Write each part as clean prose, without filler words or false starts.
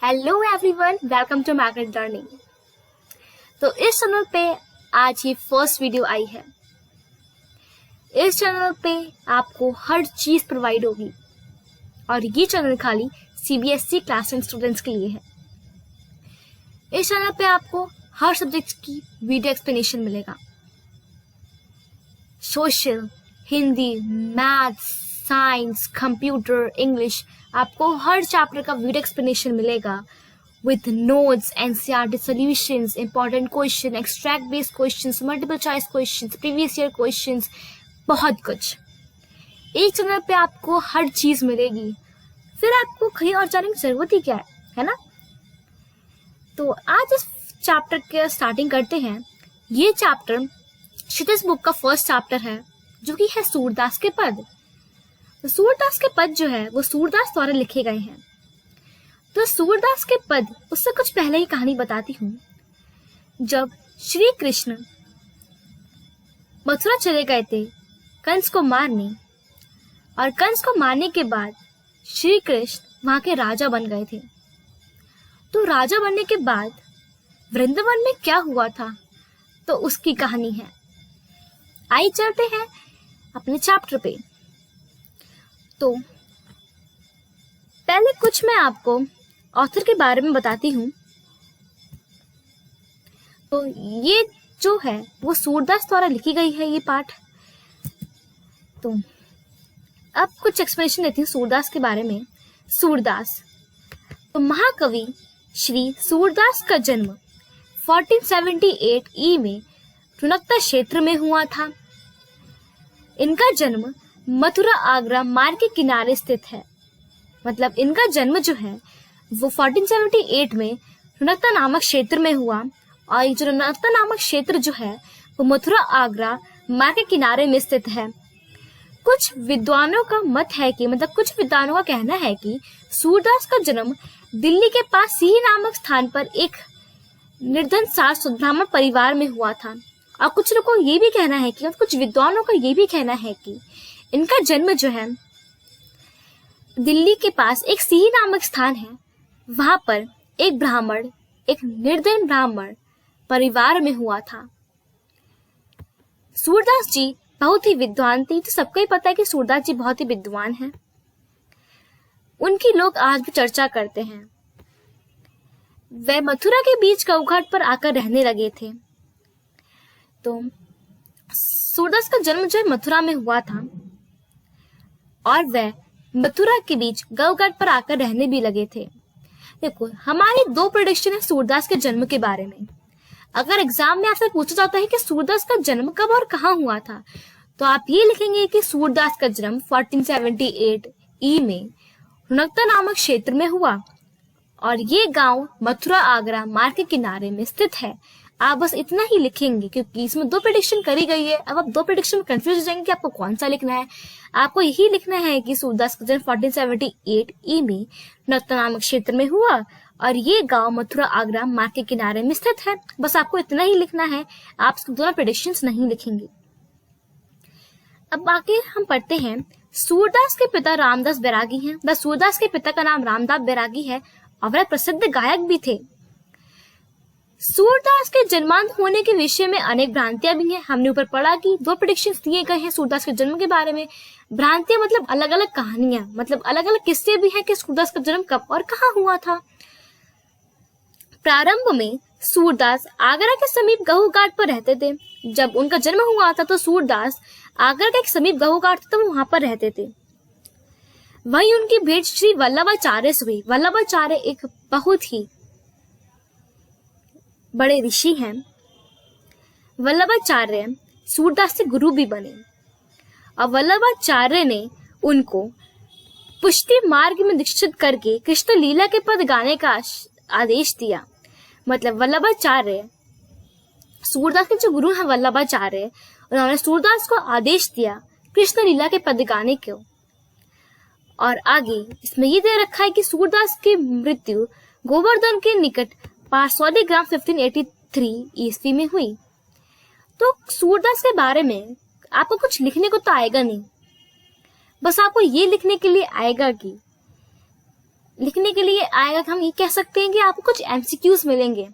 Hello everyone, welcome to magnet learning. तो इस channel पे आज ये फर्स्ट वीडियो आई है। इस चैनल पे आपको हर चीज प्रोवाइड होगी और ये चैनल खाली सीबीएसई क्लास 10 स्टूडेंट्स के लिए है। इस चैनल पे आपको हर सब्जेक्ट की वीडियो एक्सप्लेनेशन मिलेगा। Social, Hindi, maths, science, computer, English, आपको हर चैप्टर का वीडियो एक्सप्लेनेशन मिलेगा with notes, NCERT solutions, important question, extract based questions, multiple choice questions, previous year questions, बहुत कुछ। एक चैनल पे आपको हर चीज मिलेगी, फिर आपको कहीं और जाने की जरूरत ही क्या है ना। तो आज इस चैप्टर के स्टार्टिंग करते हैं। ये चैप्टर क्षितिज बुक का फर्स्ट चैप्टर है, जो कि है सूरदास के पद। तो सूरदास के पद जो है वो सूरदास द्वारा लिखे गए हैं। तो सूरदास के पद, उससे कुछ पहले ही कहानी बताती हूँ। जब श्री कृष्ण मथुरा चले गए थे कंस को मारने, और कंस को मारने के बाद श्री कृष्ण वहां के राजा बन गए थे। तो राजा बनने के बाद वृंदावन में क्या हुआ था, तो उसकी कहानी है। आइए चलते हैं अपने चैप्टर पे। तो पहले कुछ मैं आपको ऑथर के बारे में बताती हूँ। तो ये जो है वो सूरदास द्वारा लिखी गई है ये पाठ। तो अब कुछ एक्सप्लेनेशन देती हूँ सूरदास के बारे में। सूरदास, तो महाकवि श्री सूरदास का जन्म 1478 ई में रुनकता क्षेत्र में हुआ था। इनका जन्म मथुरा आगरा मार्ग के किनारे स्थित है। मतलब इनका जन्म जो है वो 1478 में रुनकता नामक क्षेत्र में हुआ, और ये जो रुनकता नामक क्षेत्र जो है वो मथुरा आगरा मार्ग के किनारे में स्थित है। कुछ विद्वानों का मत है कि कुछ विद्वानों का कहना है कि सूरदास का जन्म दिल्ली के पास सीही नामक स्थान पर एक निर्धन सात ब्राह्मण परिवार में हुआ था। और कुछ लोगों को ये भी कहना है कि कुछ विद्वानों का ये भी कहना है कि इनका जन्म जो है दिल्ली के पास एक सीही नामक स्थान है, वहां पर एक ब्राह्मण, एक निर्धन ब्राह्मण परिवार में हुआ था। सूरदास जी बहुत ही विद्वान थे। तो सबको ही पता है कि सूरदास जी बहुत ही विद्वान हैं। उनकी लोग आज भी चर्चा करते हैं। वे मथुरा के बीच गौघाट पर आकर रहने लगे थे। तो सूरदास का जन्म जो है मथुरा में हुआ था, और वह मथुरा के बीच गौघाट पर आकर रहने भी लगे थे। देखो, हमारी दो प्रेडिक्शन है सूरदास के जन्म के बारे में। अगर एग्जाम में आपसे पूछा जाता है कि सूरदास का जन्म कब और कहाँ हुआ था, तो आप ये लिखेंगे कि सूरदास का जन्म 1478 ई में रुनकता नामक क्षेत्र में हुआ, और ये गांव मथुरा आगरा मार्ग के किनारे में स्थित है। आप बस इतना ही लिखेंगे, क्योंकि इसमें दो प्रेडिक्शन करी गई है। अब आप दो प्रेडिक्शन में कंफ्यूज हो जाएंगे कि आपको कौन सा लिखना है। आपको यही लिखना है कि सूरदास का जन्म 1478 ई में रुनकता नामक क्षेत्र में हुआ, और ये गांव मथुरा आगरा मार्ग के किनारे में स्थित है। बस आपको इतना ही लिखना है, आप दोनों प्रेडिक्शंस नहीं लिखेंगे। अब आगे हम पढ़ते हैं। सूरदास के पिता रामदास बैरागी हैं। सूरदास के पिता का नाम रामदास बैरागी है और वह प्रसिद्ध गायक भी थे। सूरदास के जन्मांत होने के विषय में अनेक भ्रांतियां भी हैं। हमने ऊपर पढ़ा कि दो प्रेडिक्शंस दिए गए हैं सूरदास के जन्म के बारे में। भ्रांतियां मतलब अलग अलग कहानियां, मतलब अलग अलग किस्से भी हैं कि सूरदास का जन्म कब और कहाँ हुआ था। प्रारंभ में सूरदास आगरा के समीप गहुघाट पर रहते थे। जब उनका जन्म हुआ था तो सूरदास आगरा के समीप गहुघाट था, तो वहां पर रहते थे। वहीं उनकी भेंट श्री वल्लभाचार्य से हुई। वल्लभाचार्य एक बहुत ही बड़े ऋषि हैं। वल्लभाचार्य सूरदास से गुरु भी बने, और वल्लभाचार्य ने उनको पुष्टि मार्ग में दीक्षित करके कृष्ण लीला के पद गाने का आदेश दिया। मतलब वल्लभाचार्य, सूरदास के जो गुरु हैं वल्लभाचार्य, उन्होंने सूरदास को आदेश दिया कृष्ण लीला के पद गाने को। और आगे इसमें ये दे रखा है कि सूरदास की मृत्यु गोवर्धन के निकट पारसौली ग्राम 1583 ईस्वी में हुई। तो सूरदास के बारे में आपको कुछ लिखने को तो आएगा नहीं, बस आपको ये लिखने के लिए आएगा कि लिखने के लिए आएगा कि हम ये कह सकते हैं कि आपको कुछ एमसीक्यूज मिलेंगे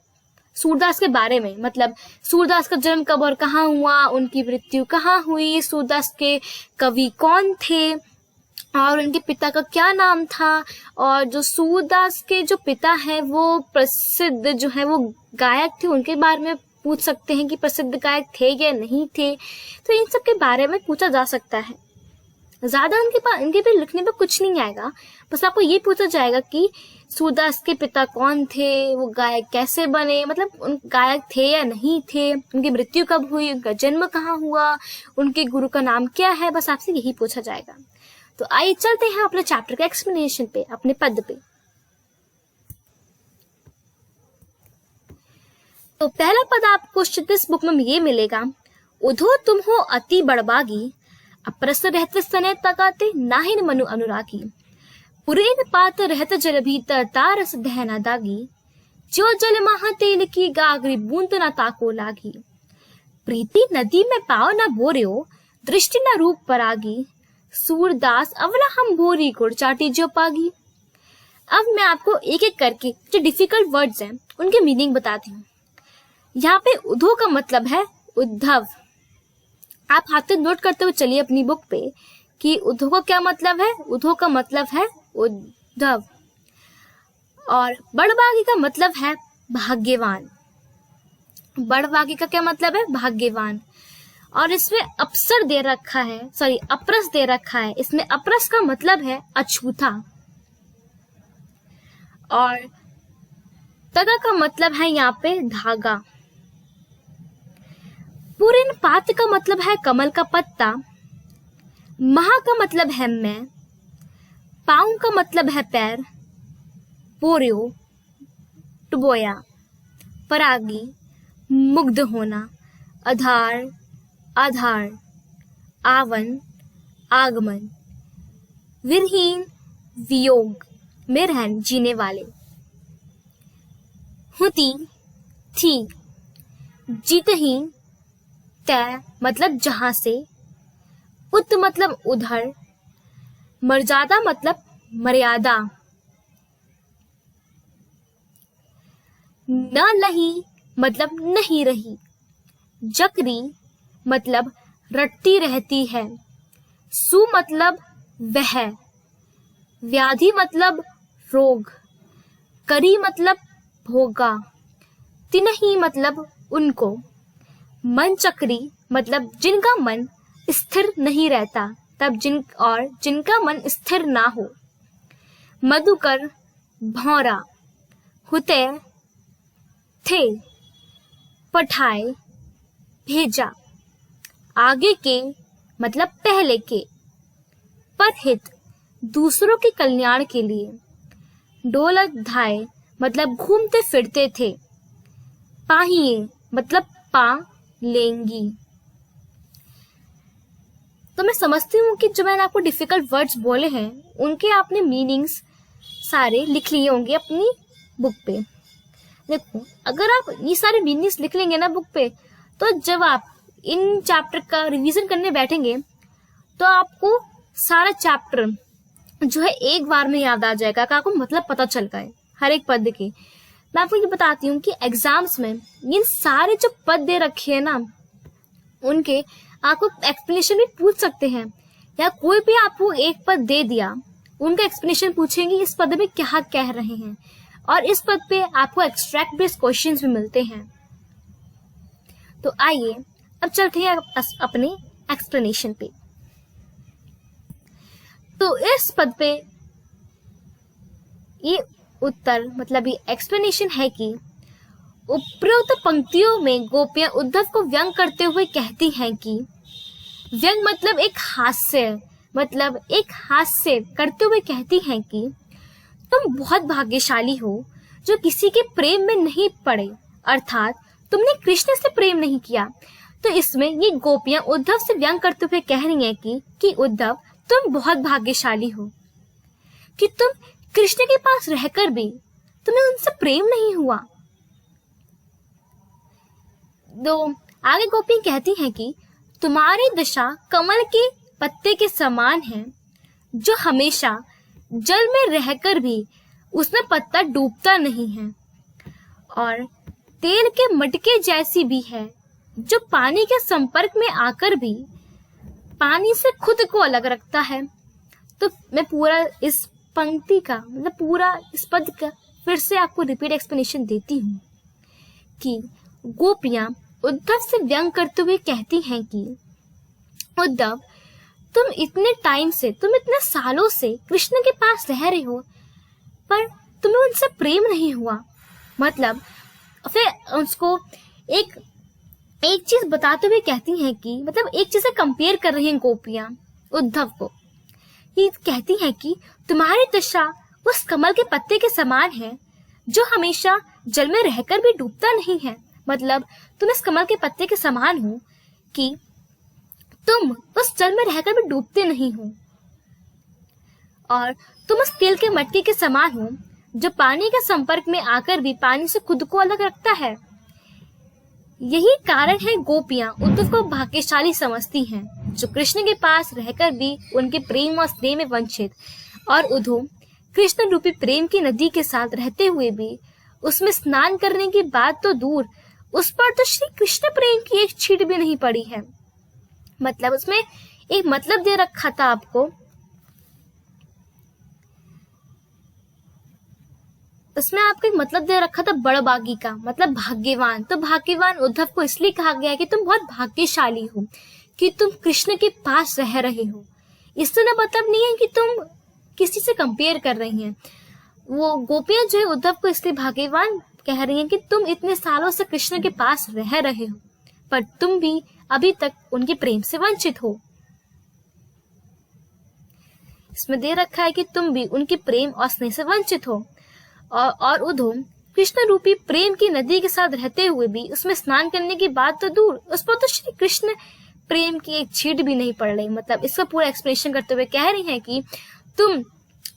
सूरदास के बारे में, मतलब सूरदास का जन्म कब और कहाँ हुआ, उनकी मृत्यु कहाँ हुई, सूरदास के कवि कौन थे और उनके पिता का क्या नाम था, और जो सूरदास के जो पिता हैं वो प्रसिद्ध जो है वो गायक थे, उनके बारे में पूछ सकते हैं कि प्रसिद्ध गायक थे या नहीं थे। तो इन सब के बारे में पूछा जा सकता है। ज्यादा इनके पे लिखने पे कुछ नहीं आएगा, बस आपको ये पूछा जाएगा कि सूरदास के पिता कौन थे, वो गायक कैसे बने, मतलब उन गायक थे या नहीं थे, उनकी मृत्यु कब हुई, उनका जन्म कहाँ हुआ, उनके गुरु का नाम क्या है, बस आपसे यही पूछा जाएगा। तो आइए चलते हैं अपने चैप्टर के एक्सप्लेनेशन पे, अपने पद पे। तो पहला पद आपको इस बुक में ये मिलेगा, उधो तुम हो अति बड़बागी, अप्रस रहते सने तकाते नाहिन मनु अनुरागी, पुरेन पात रहत जल भीतर तारस दहना दागी, जो जल महा तेल की गागरी बूंद न ताको लागी, प्रीति नदी में पाव न बोरियो, दृष्टि न रूप परागी, सूरदास अवला हम भोरी गुड़ चाटी जो पागी। अब मैं आपको एक एक करके जो डिफिकल्ट वर्ड्स हैं उनके मीनिंग बताती हूँ। यहाँ पे उद्धव का मतलब है उद्धव। आप हाथ से नोट करते हुए चलिए अपनी बुक पे कि उद्धव का क्या मतलब है। उद्धव का मतलब है उद्धव। और बड़बागी का मतलब है भाग्यवान। बड़बागी का क्या मतलब है? भाग्यवान। और इसमें अप्सर दे रखा है, अप्रस दे रखा है। इसमें अप्रस का मतलब है अछूता। और तगा का मतलब है यहाँ पे धागा। पुरिन पात का मतलब है कमल का पत्ता। महा का मतलब है मैं। पाँव का मतलब है पैर। पोरियो डुबोया। परागी मुग्ध होना। आधार आधार। आवन आगमन। विरहीन वियोग में रहन जीने वाले। हुती थी। जीतहीन तय मतलब जहां से। उत मतलब उधर। मर्यादा मतलब मर्यादा। न लही मतलब नहीं रही। जकरी मतलब रटती रहती है। सु मतलब वह। व्याधि मतलब रोग। करी मतलब भोगा। तिनही मतलब उनको। मन चक्री मतलब जिनका मन स्थिर नहीं रहता, जिनका मन स्थिर ना हो। मधुकर भौरा। हुते थे। पठाए भेजा। आगे के मतलब पहले के। परहित दूसरों के कल्याण के लिए। डोलत धाय मतलब घूमते फिरते थे। पाहिए मतलब पा लेंगी। तो मैं समझती हूँ कि जो मैंने आपको डिफिकल्ट वर्ड्स बोले हैं उनके आपने मीनिंग्स सारे लिख लिए होंगे अपनी बुक पे। देखो, अगर आप ये सारे मीनिंग्स लिख लेंगे ना बुक पे, तो जब आप इन चैप्टर का रिवीजन करने बैठेंगे तो आपको सारा चैप्टर जो है एक बार में याद आ जाएगा, कि आपको मतलब पता चल गए हर एक पद के। मैं आपको ये बताती हूँ कि एग्जाम्स में इन सारे जो पद दे रखे हैं ना, उनके आपको एक्सप्लेनेशन भी पूछ सकते हैं, या कोई भी आपको एक पद दे दिया उनका एक्सप्लेनेशन पूछेंगे इस पद में क्या कह रहे हैं, और इस पद पे आपको एक्सट्रैक्ट बेस्ड क्वेश्चंस भी मिलते हैं। तो आइए अब चलते हैं अपने एक्सप्लेनेशन पे। तो इस पद पे ये उत्तर मतलब ये एक्सप्लेनेशन है कि उपरोक्त पंक्तियों में गोपियां उद्धव को व्यंग करते हुए कहती हैं कि व्यंग मतलब एक हास्य करते हुए कहती हैं कि तुम बहुत भाग्यशाली हो जो किसी के प्रेम में नहीं पड़े, अर्थात तुमने कृष्ण से प्रेम नहीं किया। तो इसमें ये गोपियां उद्धव से व्यंग करते हुए कह रही हैं कि उद्धव तुम बहुत भाग्यशाली हो कि तुम कृष्ण के पास रहकर भी तुम्हें उनसे प्रेम नहीं हुआ। तो आगे गोपी कहती हैं कि तुम्हारी दशा कमल के पत्ते के समान है जो हमेशा जल में रहकर भी उसमें पत्ता डूबता नहीं है और तेल के मटके जैसी भी है, जो पानी के संपर्क में आकर भी पानी से खुद को अलग रखता है। तो मैं पूरा इस पंक्ति का मतलब पूरा इस पद का फिर से आपको रिपीट एक्सप्लेनेशन देती हूँ कि गोपियां उद्धव से व्यंग करते हुए कहती हैं कि उद्धव, तुम इतने टाइम से, तुम इतने सालों से कृष्ण के पास रह रहे हो, पर तुम्हें उनसे प्रेम नहीं हुआ। मतलब फिर उसको एक चीज बताते हुए कहती हैं कि मतलब एक चीज से कंपेयर कर रही हैं गोपियां उद्धव को। ये कहती हैं कि तुम्हारी दशा उस कमल के पत्ते के समान है जो हमेशा जल में रहकर भी डूबता नहीं है। मतलब तुम इस कमल के पत्ते के समान हो कि तुम उस जल में रहकर भी डूबते नहीं हो, और तुम उस तेल के मटके के समान हो जो पानी के संपर्क में आकर भी पानी से खुद को अलग रखता है। यही कारण है गोपियां उद्धव को भाग्यशाली समझती हैं, जो कृष्ण के पास रहकर भी उनके प्रेम और स्नेह में वंचित, और उद्धव कृष्ण रूपी प्रेम की नदी के साथ रहते हुए भी उसमें स्नान करने की बात तो दूर, उस पर तो श्री कृष्ण प्रेम की एक छींट भी नहीं पड़ी है। मतलब उसमें एक मतलब दे रखा था आपको, उसमें आपको एक मतलब दे रखा था बड़बागी का, मतलब भाग्यवान। तो भाग्यवान उद्धव को इसलिए कहा गया है कि तुम बहुत भाग्यशाली हो कि तुम कृष्ण के पास रह रहे हो। इससे ना मतलब नहीं है कि तुम किसी से कंपेयर कर रही हैं। वो गोपियां जो है उद्धव को इसलिए भाग्यवान कह रही हैं कि तुम इतने सालों से कृष्ण के पास रह रहे हो, पर तुम भी अभी तक उनके प्रेम से वंचित हो। इसमें दे रखा है कि तुम भी उनके प्रेम और स्नेह से वंचित हो, और उद्धव कृष्ण रूपी प्रेम की नदी के साथ रहते हुए भी उसमें स्नान करने की बात तो दूर, उस पर तो श्री कृष्ण प्रेम की एक छींट भी नहीं पड़ रही। मतलब इसका पूरा एक्सप्लेनेशन करते हुए कह रही हैं कि तुम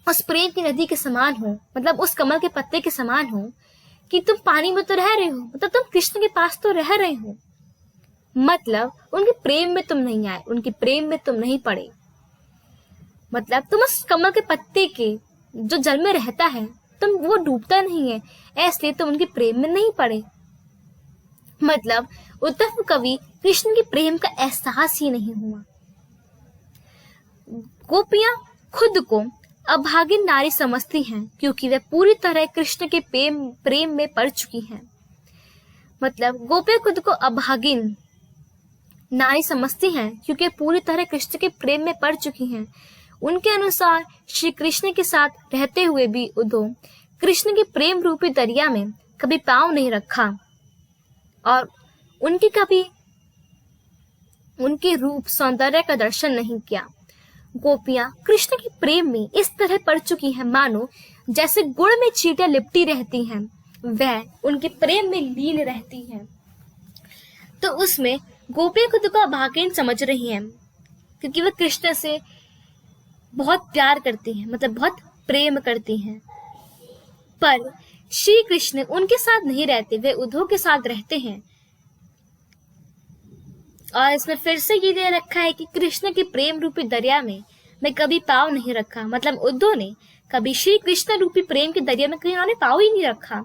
उस प्रेम की नदी के समान हो, मतलब उस कमल के पत्ते के समान हो कि तुम पानी में तो रह रहे हो, मतलब तुम कृष्ण के पास तो रह रहे हो, मतलब उनके प्रेम में तुम नहीं आए, उनके प्रेम में तुम नहीं पड़े। मतलब तुम उस कमल के पत्ते के जो जल में रहता है, तुम वो डूबता नहीं है, ऐसे तुम उनके प्रेम में नहीं पड़े। मतलब उद्धव कवि कृष्ण के प्रेम का एहसास ही नहीं हुआ। गोपियां खुद को अभागिन नारी समझती हैं क्योंकि वे पूरी तरह कृष्ण के प्रेम में पड़ चुकी हैं। मतलब गोपियां खुद को अभागिन नारी समझती हैं क्योंकि पूरी तरह कृष्ण के प्रेम में पड़ चुकी हैं। उनके अनुसार श्री कृष्ण के साथ रहते हुए भी उद्धव कृष्ण के प्रेम रूपी दरिया में कभी पांव नहीं रखा और उनके रूप सौंदर्य का दर्शन नहीं किया। गोपियां कृष्ण के प्रेम में इस तरह पड़ चुकी हैं मानो जैसे गुड़ में चींटियां लिपटी रहती हैं, वह उनके प्रेम में लीन रहती हैं। तो उसमें गोपियां खुद को अभागिन समझ रही हैं क्योंकि वह कृष्ण से बहुत प्यार करती हैं, मतलब बहुत प्रेम करती हैं। पर श्री कृष्ण उनके साथ नहीं रहते, वे उद्धव के साथ रहते हैं। और इसमें फिर से ये दे रखा है कि कृष्ण के प्रेम रूपी दरिया में मैं कभी पाँव नहीं रखा। मतलब उद्धव ने कभी श्री कृष्ण रूपी प्रेम के दरिया में कहीं उन्होंने पाँव ही नहीं रखा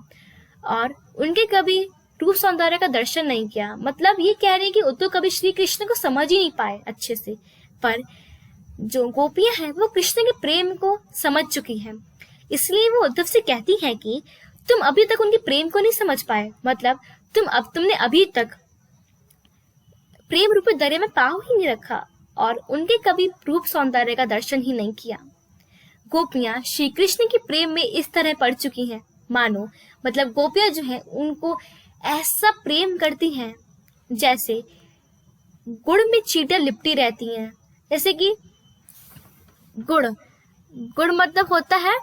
और उनके कभी रूप सौंदर्य का दर्शन नहीं किया। मतलब ये कह रहे हैं कि उद्धव कभी श्री कृष्ण को समझ ही नहीं पाए अच्छे से, पर जो गोपियां हैं वो कृष्ण के प्रेम को समझ चुकी हैं, इसलिए वो उद्धव से कहती हैं कि तुम अभी तक उनके प्रेम को नहीं समझ पाए। मतलब तुमने अभी तक प्रेम रूपी दरिया में पाँव ही नहीं रखा और उनके कभी रूप सौंदर्य का दर्शन ही नहीं किया। गोपियां श्री कृष्ण के प्रेम में इस तरह पड़ चुकी हैं मानो, मतलब गोपियां जो हैं उनको ऐसा प्रेम करती हैं जैसे गुड़ में चींटियां लिपटी रहती हैं। जैसे कि गुड़ मतलब होता है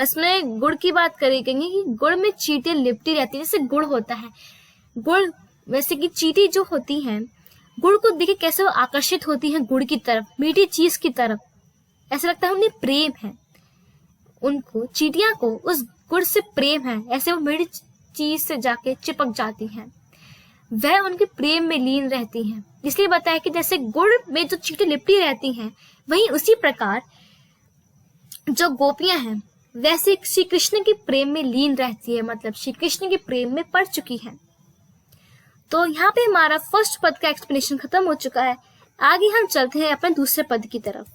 इसमें गुड़ की बात करेंगे कि गुड़ में चींटियां लिपटी रहती है। जैसे गुड़ होता है, गुड़ वैसे कि चींटी जो होती हैं गुड़ को देखे कैसे वो आकर्षित होती हैं गुड़ की तरफ, मीठी चीज की तरफ, ऐसा लगता है उन्हें प्रेम है, उनको चींटियां को उस गुड़ से प्रेम है, ऐसे वो मीठी चीज से जाके चिपक जाती हैं, वह उनके प्रेम में लीन रहती हैं। इसलिए बताया कि जैसे गुड़ में जो चींटी लिपटी रहती हैं वहीं उसी प्रकार जो गोपियां हैं वैसे श्री कृष्ण के प्रेम में लीन रहती है, मतलब श्री कृष्ण के प्रेम में पड़ चुकी है। तो यहाँ पे हमारा फर्स्ट पद का एक्सप्लेनेशन खत्म हो चुका है। आगे हम चलते हैं अपने दूसरे पद की तरफ।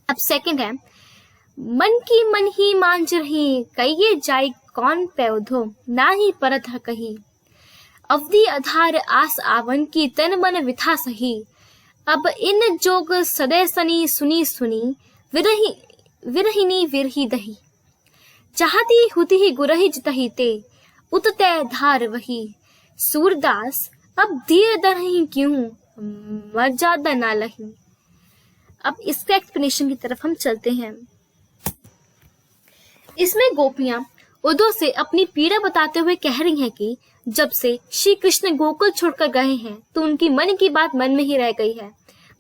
अब सेकंड है, मन की मन ही मांझ रही, कहिए जाई कौन पैधो, ना ही परत है कही। अवधि आधार आस आवन की, तन मन विथा सही। अब इन जोग सदै सनी, सुनी सुनी, विरहिनी विरही दही। चाहती हुती ही गुरहि जितहि ते, उततै धार वही। सूरदास अब धीर दरहि क्यों, मर्यादा ना लही। अब इसका एक्सप्लेनेशन की तरफ हम चलते हैं। इसमें गोपियां उद्धव से अपनी पीड़ा बताते हुए कह रही हैं कि जब से श्री कृष्ण गोकुल छोड़कर गए हैं तो उनकी मन की बात मन में ही रह गई है।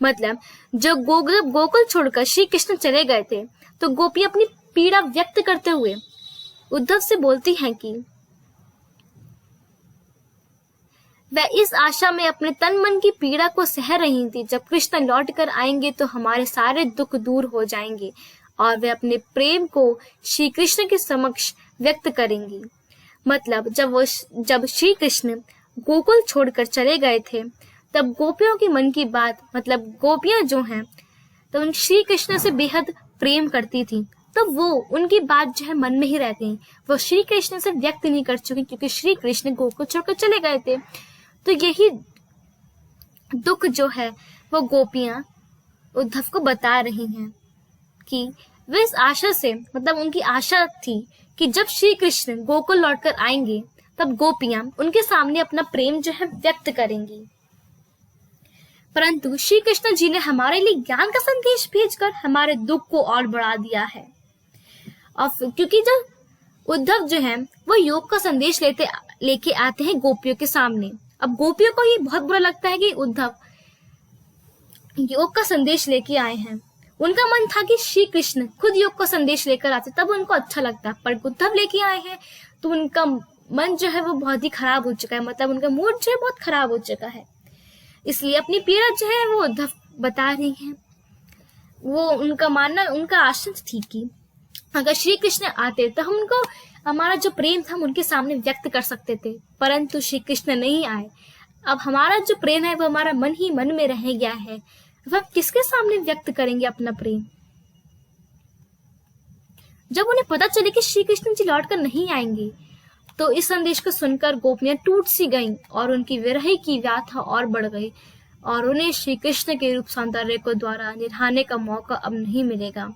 मतलब जब गोकुल छोड़कर श्री कृष्ण चले गए थे तो गोपियां अपनी पीड़ा व्यक्त करते हुए उद्धव से बोलती हैं कि वह इस आशा में अपने तन मन की पीड़ा को सह रही थी, जब कृष्ण लौट कर आएंगे तो हमारे सारे दुख दूर हो जाएंगे और वे अपने प्रेम को श्री कृष्ण के समक्ष व्यक्त करेंगी। मतलब जब श्री कृष्ण गोकुल छोड़कर चले गए थे तब गोपियों की मन की बात, मतलब गोपियां जो हैं तो उन श्री कृष्ण से बेहद प्रेम करती थी, तो वो उनकी बात जो है मन में ही रह गई, वो श्री कृष्ण से व्यक्त नहीं कर चुकी क्योंकि श्री कृष्ण गोकुल छोड़कर चले गए थे। तो यही दुख जो है वो गोपियां उद्धव को बता रही हैं कि वे इस आशा से, मतलब उनकी आशा थी कि जब श्री कृष्ण गोकुल लौटकर आएंगे तब गोपियां उनके सामने अपना प्रेम जो है व्यक्त करेंगी। परंतु श्री कृष्ण जी ने हमारे लिए ज्ञान का संदेश भेजकर हमारे दुख को और बढ़ा दिया है। और क्योंकि जब उद्धव जो है वो योग का संदेश लेके आते हैं गोपियों के सामने, अब गोपियों को ये बहुत बुरा लगता है कि उद्धव योग का संदेश लेके आए हैं। उनका मन था कि श्री कृष्ण खुद योग का संदेश लेकर आते तब उनको अच्छा लगता, पर उद्धव लेके आए हैं तो उनका मन जो है वो बहुत ही खराब हो चुका है, मतलब उनका मूड जो है बहुत खराब हो चुका है। इसलिए अपनी पीड़ा जो है वो उद्धव बता रही हैं। वो उनका मानना, उनका आशा थी कि अगर श्री कृष्ण आते तो हम उनको हमारा जो प्रेम था हम उनके सामने व्यक्त कर सकते थे, परंतु श्री कृष्ण नहीं आए। अब हमारा जो प्रेम है वो हमारा मन ही मन में रह गया है, वह किसके सामने व्यक्त करेंगे अपना प्रेम। जब उन्हें पता चले कि श्री कृष्ण जी लौट कर नहीं आएंगे तो इस संदेश को सुनकर गोपियां टूट सी गईं और उनकी विरह की व्याथा और बढ़ गई और उन्हें श्री कृष्ण के रूप सौंदर्य को द्वारा निभाने का मौका अब नहीं मिलेगा।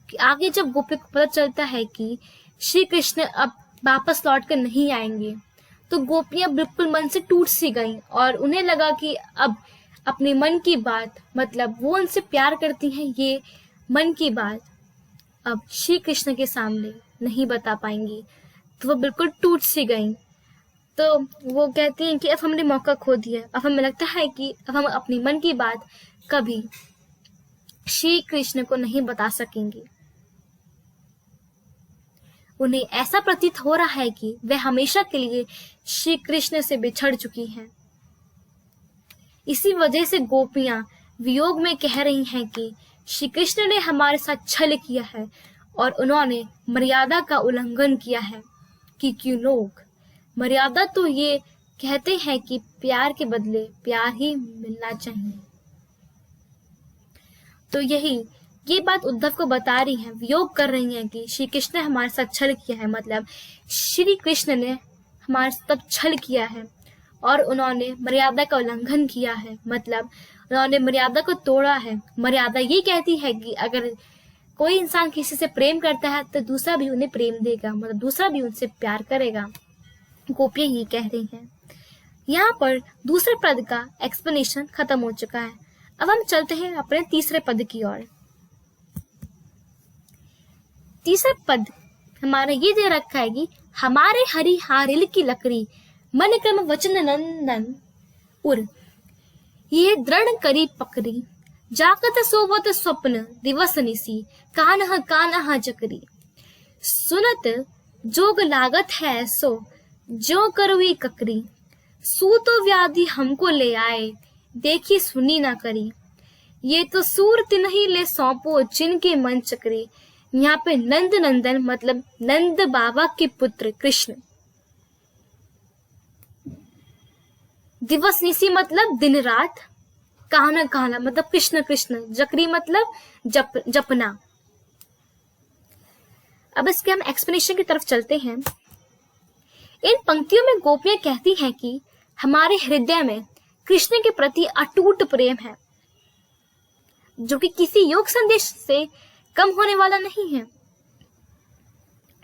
कि आगे जब गोपियों को पता चलता है कि श्री कृष्ण अब वापस लौट कर नहीं आएंगे तो गोपियां बिल्कुल मन से टूट सी गईं और उन्हें लगा कि अब अपने मन की बात, मतलब वो उनसे प्यार करती हैं, ये मन की बात अब श्री कृष्ण के सामने नहीं बता पाएंगी, तो वो बिल्कुल टूट सी गईं। तो वो कहती हैं कि अब हमने मौका खो दिया, अब हमें लगता है कि अब हम अपनी मन की बात कभी श्री कृष्ण को नहीं बता सकेंगे। उन्हें ऐसा प्रतीत हो रहा है कि वे हमेशा के लिए श्री कृष्ण से बिछड़ चुकी हैं। इसी वजह से गोपियां वियोग में कह रही हैं कि श्री कृष्ण ने हमारे साथ छल किया है और उन्होंने मर्यादा का उल्लंघन किया है। कि क्यों लोग मर्यादा तो ये कहते हैं कि प्यार के बदले प्यार ही मिलना चाहिए। तो ये बात उद्धव को बता रही हैं, वियोग कर रही हैं कि श्री कृष्ण ने हमारे साथ छल किया है, मतलब श्री कृष्ण ने हमारे साथ छल किया है और उन्होंने मर्यादा का उल्लंघन किया है, मतलब उन्होंने मर्यादा को तोड़ा है। मर्यादा ये कहती है कि अगर कोई इंसान किसी से प्रेम करता है तो दूसरा भी उन्हें प्रेम देगा, मतलब दूसरा भी उनसे प्यार करेगा। गोपियां ये कह रही हैं। यहाँ पर दूसरे पद का एक्सप्लेनेशन खत्म हो चुका है। अब हम चलते हैं अपने तीसरे पद की ओर। तीसरा पद हमारा ये दे रखा है कि हमारे हरि हारिल की लकड़ी मन क्रम वचन नंदन उर ये दृढ़ करी पकड़ी जागत सोवत स्वप्न दिवस निसी कानह कानह जकरी सुनत जोग लागत है सो जो करुई ककरी सूतो व्याधि हमको ले आए देखी सुनी ना करी ये तो सूरत नहीं ले सौंपो जिनके मन चक्रे। यहाँ पे नंद नंदन मतलब नंद बाबा के पुत्र कृष्ण। दिवस निसी मतलब दिन रात। कहना कहना मतलब कृष्ण कृष्ण। जकरी मतलब जपना। अब इसके हम एक्सप्लेनेशन की तरफ चलते हैं। इन पंक्तियों में गोपियां कहती हैं कि हमारे हृदय में कृष्ण के प्रति अटूट प्रेम है, जो कि किसी योग संदेश से कम होने वाला नहीं है।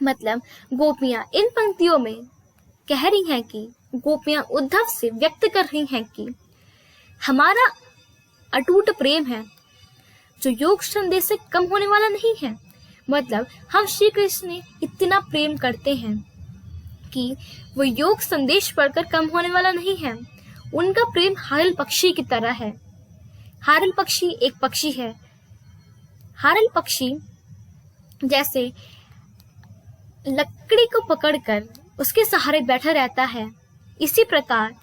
मतलब गोपियां इन पंक्तियों में कह रही हैं कि गोपियां उद्धव से व्यक्त कर रही हैं कि हमारा अटूट प्रेम है, जो योग संदेश से कम होने वाला नहीं है। मतलब हम श्री कृष्ण ने इतना प्रेम करते हैं कि वो योग संदेश पढ़कर कम होने वाला नहीं है। उनका प्रेम हारिल पक्षी की तरह है। हारिल पक्षी एक पक्षी है। हारिल पक्षी जैसे लकड़ी को पकड़कर उसके सहारे बैठा रहता है, इसी प्रकार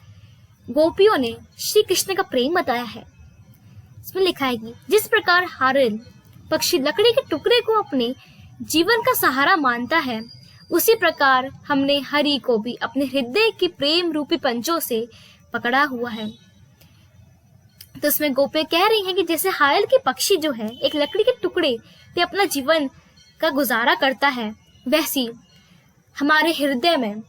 गोपियों ने श्री कृष्ण का प्रेम बताया है। इसमें लिखा है कि जिस प्रकार हारिल पक्षी लकड़ी के टुकड़े को अपने जीवन का सहारा मानता है, उसी प्रकार हमने हरि को भी अपने हृदय के प्रेम रूपी पंजों से पकड़ा हुआ है। तो इसमें गोपियां कह रही हैं कि जैसे हारिल के पक्षी जो है एक लकड़ी के टुकड़े पे अपना जीवन का गुजारा करता है, वैसी हमारे हृदय में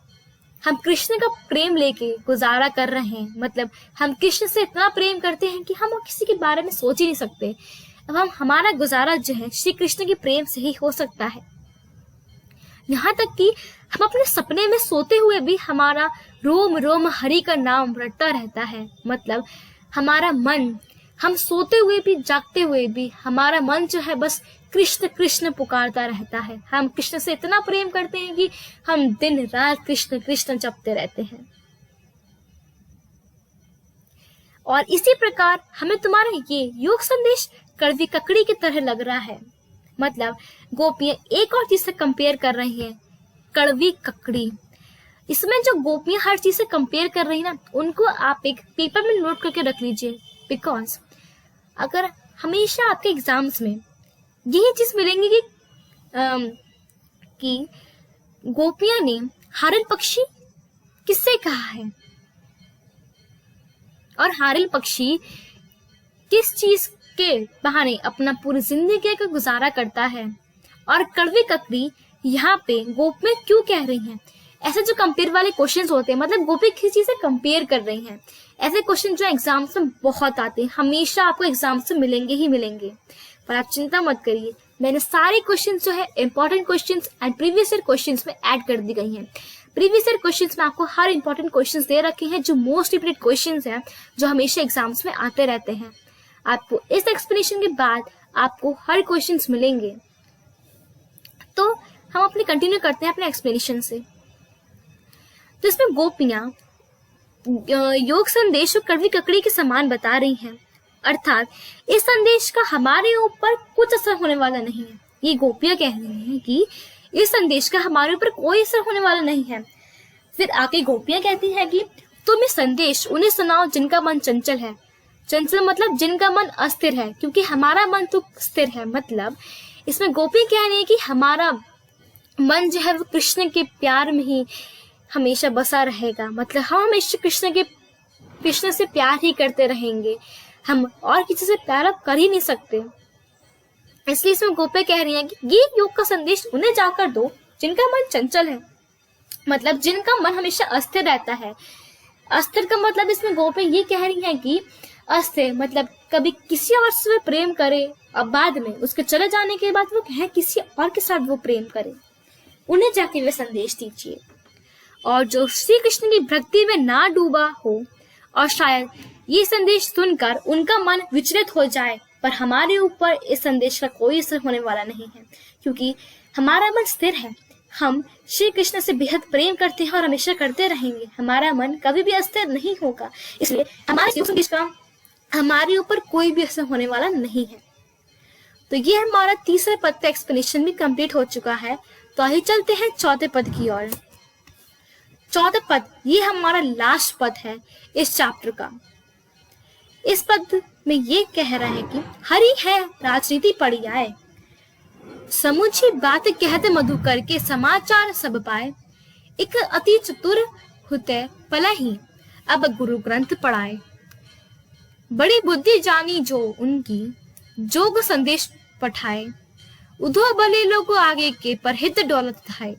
हम कृष्ण का प्रेम लेके गुजारा कर रहे हैं। मतलब हम कृष्ण से इतना प्रेम करते हैं कि हम किसी के बारे में सोच ही नहीं सकते। अब हमारा गुजारा जो है श्री कृष्ण के प्रेम से ही हो सकता है। यहाँ तक कि हम अपने सपने में सोते हुए भी हमारा रोम रोम हरि का नाम रटता रहता है। मतलब हमारा मन, हम सोते हुए भी जागते हुए भी हमारा मन जो है बस कृष्ण कृष्ण पुकारता रहता है। हम कृष्ण से इतना प्रेम करते हैं कि हम दिन रात कृष्ण कृष्ण जपते रहते हैं। और इसी प्रकार हमें तुम्हारा ये योग संदेश कड़वी ककड़ी की तरह लग रहा है। मतलब गोपियां एक और चीज से कंपेयर कर रही हैं, कड़वी ककड़ी। इसमें जो गोपियां हर चीज से कंपेयर कर रही ना, उनको आप एक पेपर में नोट करके रख लीजिए। बिकॉज अगर हमेशा आपके एग्जाम्स में यही चीज मिलेंगी कि गोपियां ने हारिल पक्षी किससे कहा है और हारिल पक्षी किस चीज के बहाने अपना पूरी जिंदगी का गुजारा करता है, और कड़वी ककड़ी यहाँ पे गोपियां क्यों कह रही हैं। ऐसे जो कंपेयर वाले क्वेश्चंस होते हैं, मतलब गोपी किसी चीज से कंपेयर कर रही हैं, ऐसे क्वेश्चन जो एग्जाम्स में बहुत आते हैं, हमेशा आपको एग्जाम्स में मिलेंगे ही मिलेंगे। पर आप चिंता मत करिए, मैंने सारे क्वेश्चन जो है important questions and previous year questions में ऐड कर दी गई हैं। प्रीवियस ईयर क्वेश्चंस में आपको हर इंपॉर्टेंट क्वेश्चंस दे रखे हैं, जो मोस्ट रिपीटेड क्वेश्चंस हैं, जो हमेशा एग्जाम्स में आते रहते हैं। आपको इस एक्सप्लेनेशन के बाद आपको हर क्वेश्चंस मिलेंगे। तो हम अपने कंटिन्यू करते हैं अपने एक्सप्लेनेशन से। तो इसमें गोपियां योग संदेश को कड़वी ककड़ी के समान बता रही हैं, अर्थात इस संदेश का हमारे ऊपर कुछ असर होने वाला नहीं है। ये गोपियां कह रही हैं कि इस संदेश का हमारे ऊपर कोई असर होने वाला नहीं है। फिर आके गोपियां कहती हैं कि तुम ये संदेश उन्हें सुनाओ जिनका मन चंचल है। चंचल मतलब जिनका मन अस्थिर है, क्योंकि हमारा मन तो स्थिर है। मतलब इसमें गोपी कह रही है कि हमारा मन जो है वो कृष्ण के प्यार में ही हमेशा बसा रहेगा। मतलब हम हमेशा कृष्ण से प्यार ही करते रहेंगे, हम और किसी से प्यार अब कर ही नहीं सकते। इसलिए इसमें गोपी कह रही है कि ये योग का संदेश उन्हें जाकर दो जिनका मन चंचल है, मतलब जिनका मन हमेशा अस्थिर रहता है। अस्थिर का मतलब इसमें गोपी ये कह रही है कि अस्थिर मतलब कभी किसी और से प्रेम करे और बाद में उसके चले जाने के बाद वो कहे किसी और के साथ वो प्रेम करे, उन्हें जाके वे संदेश दीजिए। और जो श्री कृष्ण की भक्ति में ना डूबा हो और शायद ये संदेश सुनकर उनका मन विचलित हो जाए, पर हमारे ऊपर इस संदेश का कोई असर होने वाला नहीं है, क्योंकि हमारा मन स्थिर है। हम श्री कृष्ण से बेहद प्रेम करते हैं और हमेशा करते रहेंगे। हमारा मन कभी भी अस्थिर नहीं होगा, इसलिए हमारे संदेश का हमारे ऊपर कोई भी असर होने वाला नहीं है। तो ये हमारा तीसरे पद का एक्सप्लेनेशन भी कंप्लीट हो चुका है। तो आइए चलते हैं चौथे पद की ओर। चौथा पद ये हमारा लास्ट पद है इस चैप्टर का। इस पद में ये कह रहा है कि हरी है राजनीति पड़ी आए, समूची बात कहते मधुकर के समाचार सब पाए, एक अति चतुर होते पला ही अब गुरु ग्रंथ पढ़ाए, बड़ी बुद्धि जानी जो उनकी जोग संदेश पठाए, उधो भले लोग आगे के परहित दौलत थाए,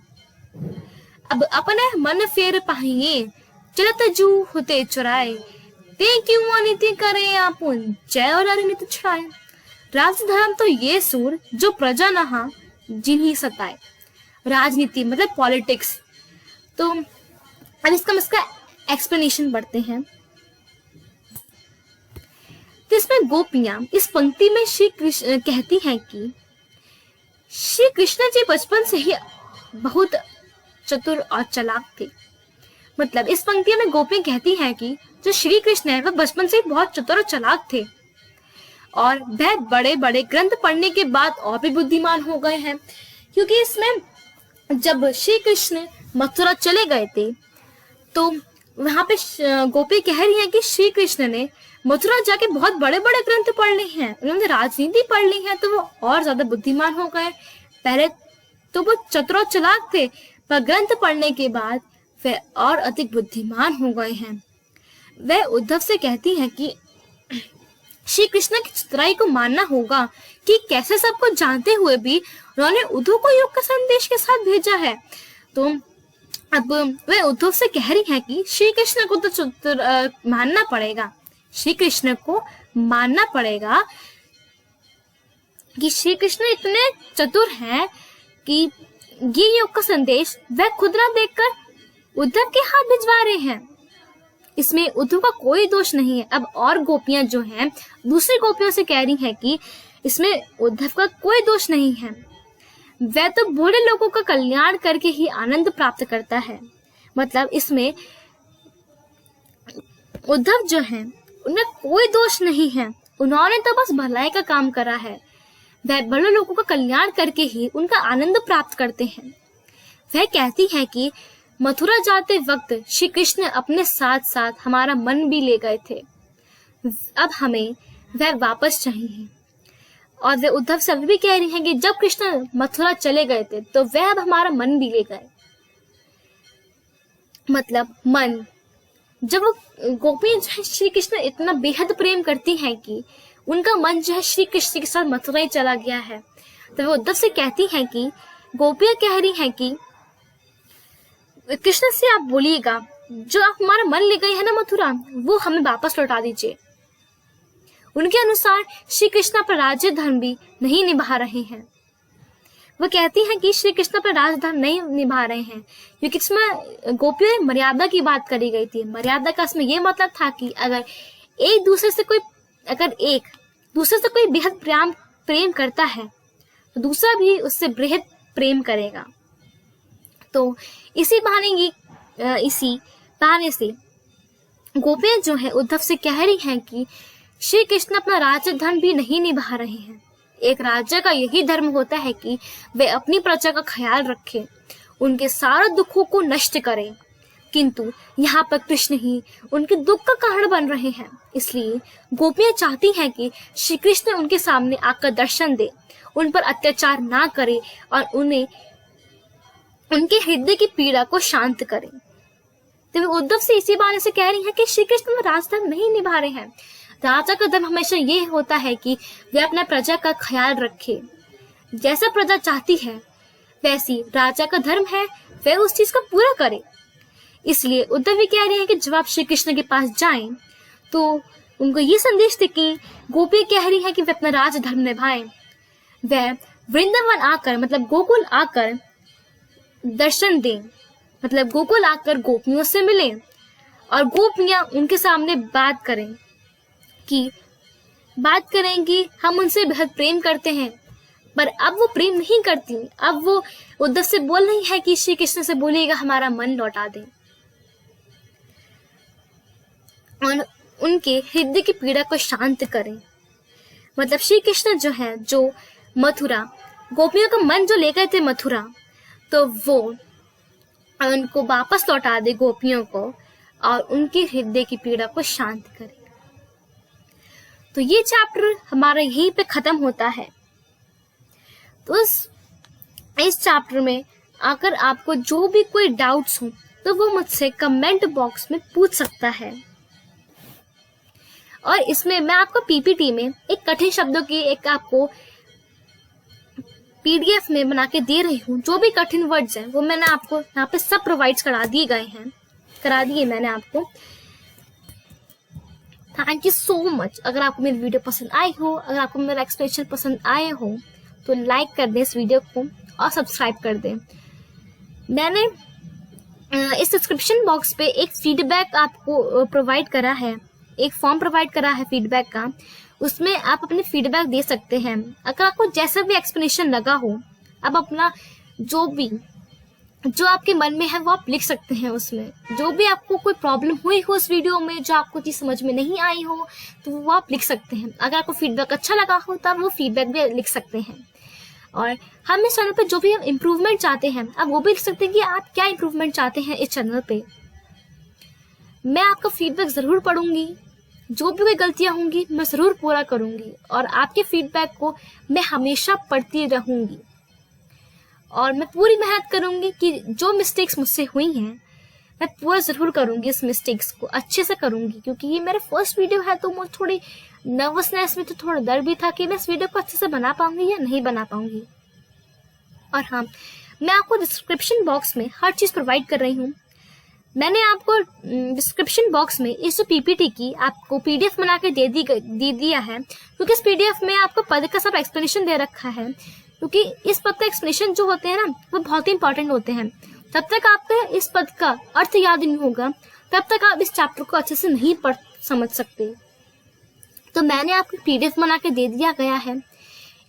अब अपने मन फेर पाहिए चलत जू होते चुराए, ते क्यों अनिति करे आपुन जय और अनिति छुड़ाए, राजधर्म तो ये सूर जो प्रजा नहा जिन्हीं सताए। राजनीति मतलब पॉलिटिक्स। तो अब इसका एक्सप्लेनेशन पढ़ते हैं। तो इसमें गोपियां इस पंक्ति में श्री कृष्ण कहती हैं कि श्री कृष्ण जी बचपन से ही बहुत चतुर और चालाक थे। मतलब इस पंक्ति में गोपियां कहती हैं कि जो श्री कृष्ण है वह बचपन से ही बहुत चतुर और चालाक थे और वह बड़े बड़े ग्रंथ पढ़ने के बाद और भी बुद्धिमान हो गए हैं, क्योंकि इसमें जब श्री कृष्ण मथुरा चले गए थे तो वहां पे गोपी कह रही हैं कि श्री कृष्ण ने मथुरा जाके बहुत बड़े बड़े ग्रंथ पढ़ ली हैं, उन्होंने राजनीति पढ़ ली है, तो वो और ज्यादा बुद्धिमान हो गए। पहले तो वो चतुर और चालाक थे, पर ग्रंथ पढ़ने के बाद वे और अधिक बुद्धिमान हो गए हैं। वह उद्धव से कहती हैं कि श्री कृष्ण की चतुराई को मानना होगा कि कैसे सबको जानते हुए भी उन्होंने उद्धव को योग का संदेश के साथ भेजा है। तो अब वे उद्धव से कह रही हैं कि श्री कृष्ण को तो मानना पड़ेगा, श्री कृष्ण को मानना पड़ेगा कि श्री कृष्ण इतने चतुर हैं कि ये योग का संदेश वह खुद ना देखकर उद्धव के हाथ भिजवा रहे हैं। इसमें उद्धव का कोई दोष नहीं है। अब और गोपियां जो हैं दूसरी गोपियों से कह रही हैं कि इसमें उद्धव का कोई दोष नहीं है, वह तो बूढ़े लोगों का कल्याण करके ही आनंद प्राप्त करता है। मतलब इसमें उद्धव जो हैं उनमें कोई दोष नहीं है, उन्होंने तो बस भलाई का काम करा है, वह बड़े लोगों का कल्याण करके ही उनका आनंद प्राप्त करते हैं। वह कहती है कि मथुरा जाते वक्त श्री कृष्ण अपने साथ साथ हमारा मन भी ले गए थे, अब हमें वह वापस चाहिए। और वे उद्धव से भी कह रही हैं कि जब कृष्ण मथुरा चले गए थे तो वह अब हमारा मन भी ले गए। मतलब मन, जब गोपी जो है श्री कृष्ण इतना बेहद प्रेम करती हैं कि उनका मन जो है श्री कृष्ण के साथ मथुरा ही चला गया है, तो वे उद्धव से कहती हैं कि गोपियां कह रही हैं कि कृष्ण से आप बोलिएगा जो आप हमारा मन ले गए हैं ना मथुरा, वो हमें वापस लौटा दीजिए। उनके अनुसार श्री कृष्ण पर राज्य धर्म भी नहीं निभा रहे हैं। वो कहती हैं कि श्री कृष्ण पर राज्य धर्म नहीं निभा रहे हैं, क्योंकि इसमें गोपियों ने मर्यादा की बात करी गई थी। मर्यादा का इसमें ये मतलब था कि अगर एक दूसरे से कोई बेहद प्रेम करता है तो दूसरा भी उससे बेहद प्रेम करेगा। तो इसी बहाने से गोपियां जो है उद्धव से कह रही हैं कि श्री कृष्ण अपना राज्य धर्म भी नहीं निभा रहे हैं। एक राज्य का यही धर्म होता है कि वे अपनी प्रजा का ख्याल रखें, उनके सारे दुखों को नष्ट करें, किंतु यहाँ पर कृष्ण ही उनके दुख का कारण बन रहे हैं। इसलिए गोपियां चाहती हैं कि श्री कृष्ण उनके सामने आकर दर्शन दे, उन पर अत्याचार ना करे और उन्हें उनके हृदय की पीड़ा को शांत करें। तो वे उद्धव से इसी बहाने से कह रही हैं कि श्री कृष्ण राजधर्म नहीं निभा रहे हैं। राजा का धर्म हमेशा ये होता है कि वे अपने प्रजा का ख्याल रखे, जैसा प्रजा चाहती है वैसी राजा का धर्म है, वह उस चीज को पूरा करे। इसलिए उद्धव भी कह रहे हैं कि जब आप श्री कृष्ण के पास जाएं तो उनको ये संदेश दे कि गोपी कह रही है कि वे अपना राज धर्म निभाएं, वह वृंदावन आकर मतलब गोकुल आकर दर्शन दें, मतलब गोकुल आकर गोपियों से मिलें और गोपियां उनके सामने बात करेंगी हम उनसे बेहद प्रेम करते हैं। पर अब वो प्रेम नहीं करती, अब वो उद्धव से बोल रही है कि श्री कृष्ण से बोलिएगा हमारा मन लौटा दें और उनके हृदय की पीड़ा को शांत करें। मतलब श्री कृष्ण जो है, जो मथुरा गोपियों का मन जो ले गए थे मथुरा, तो वो उनको वापस लौटा दे गोपियों को और उनके हृदय की पीड़ा को शांत करे। तो ये चैप्टर हमारा यहीं पे खत्म होता है। तो इस चैप्टर में अगर आपको जो भी कोई डाउट्स हो तो वो मुझसे कमेंट बॉक्स में पूछ सकता है। और इसमें मैं आपको पीपीटी में एक कठिन शब्दों की एक आपको पीडीएफ में बना के दे रही हूँ। जो भी कठिन वर्ड्स हैं वो मैंने आपको यहाँ पे सब प्रोवाइड करा दिए मैंने आपको। Thank you so much. अगर आपको मेरी वीडियो पसंद आई हो, अगर आपको मेरा एक्सप्लेनेशन पसंद आए हो तो लाइक कर दें इस वीडियो को और सब्सक्राइब कर दें। मैंने इस डिस्क्रिप्शन बॉक्स पे एक फीडबैक आपको प्रोवाइड करा है, एक फॉर्म प्रोवाइड करा है फीडबैक का। उसमें आप अपने फीडबैक दे सकते हैं। अगर आपको जैसा भी एक्सप्लेनेशन लगा हो, आप अपना जो आपके मन में है वो आप लिख सकते हैं। उसमें जो भी आपको कोई प्रॉब्लम हुई हो इस वीडियो में, जो आपको चीज समझ में नहीं आई हो, तो वो आप लिख सकते हैं। अगर आपको फीडबैक अच्छा लगा हो तो आप वो फीडबैक भी लिख सकते हैं। और हम इस चैनल पे जो भी हम इम्प्रूवमेंट चाहते हैं आप वो भी लिख सकते हैं कि आप क्या इम्प्रूवमेंट चाहते हैं इस चैनल पे। मैं आपका फीडबैक जरूर पढ़ूंगी। जो भी कोई गलतियां होंगी मैं जरूर पूरा करूंगी और आपके फीडबैक को मैं हमेशा पढ़ती रहूंगी। और मैं पूरी मेहनत करूंगी कि जो मिस्टेक्स मुझसे हुई हैं मैं पूरा जरूर करूंगी, इस मिस्टेक्स को अच्छे से करूंगी। क्योंकि ये मेरा फर्स्ट वीडियो है तो मुझे थोड़ी नर्वसनेस में, तो थोड़ा डर भी था कि मैं इस वीडियो को अच्छे से बना पाऊंगी या नहीं बना पाऊंगी। और हाँ, मैं आपको डिस्क्रिप्शन बॉक्स में हर चीज प्रोवाइड कर रही हूँ। मैंने आपको डिस्क्रिप्शन बॉक्स में इस पीपीटी की आपको पीडीएफ बना के दे दिया है। क्योंकि इस पीडीएफ में आपको पद का सब एक्सप्लेनेशन दे रखा है। क्योंकि इस पद का एक्सप्लेनेशन जो होते हैं ना वो बहुत ही इंपॉर्टेंट होते हैं। तब तक आपको इस पद का अर्थ याद नहीं होगा, तब तक आप इस चैप्टर को अच्छे से नहीं समझ सकते। तो मैंने आपको पीडीएफ बना के दे दिया गया है।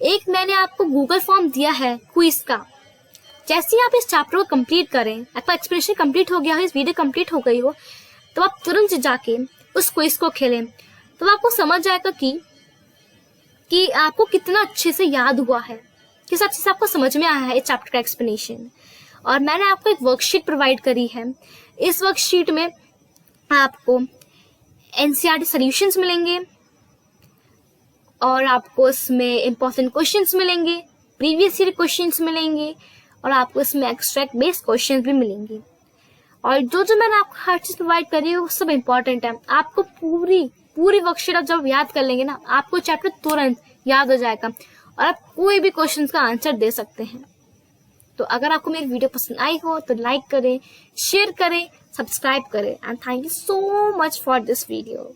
एक मैंने आपको गूगल फॉर्म दिया है क्विज का। जैसे ही आप इस चैप्टर को कंप्लीट करें, आपका एक्सप्लेनेशन कंप्लीट हो गया हो, इस वीडियो कंप्लीट हो गई हो, तो आप तुरंत जाके उस क्विज को खेलें। तो आपको समझ जाएगा कि आपको कितना अच्छे से याद हुआ है, किस अच्छे से आपको समझ में आया है इस चैप्टर का एक्सप्लेनेशन। और मैंने आपको एक वर्कशीट प्रोवाइड करी है। इस वर्कशीट में आपको एनसीईआरटी सॉल्यूशंस मिलेंगे और आपको इसमें इंपॉर्टेंट क्वेश्चंस मिलेंगे, प्रीवियस ईयर क्वेश्चंस मिलेंगे और आपको इसमें एक्सट्रैक्ट बेस्ड क्वेश्चंस भी मिलेंगे। और जो मैंने आपको हर चीज प्रोवाइड करी है वो सब इंपॉर्टेंट है। आपको पूरी वर्कशीट आप जब याद कर लेंगे ना, आपको चैप्टर तुरंत याद हो जाएगा और आप कोई भी क्वेश्चन का आंसर दे सकते हैं। तो अगर आपको मेरी वीडियो पसंद आई हो तो लाइक करें, शेयर करें, सब्सक्राइब करें। And thank you so much for this video.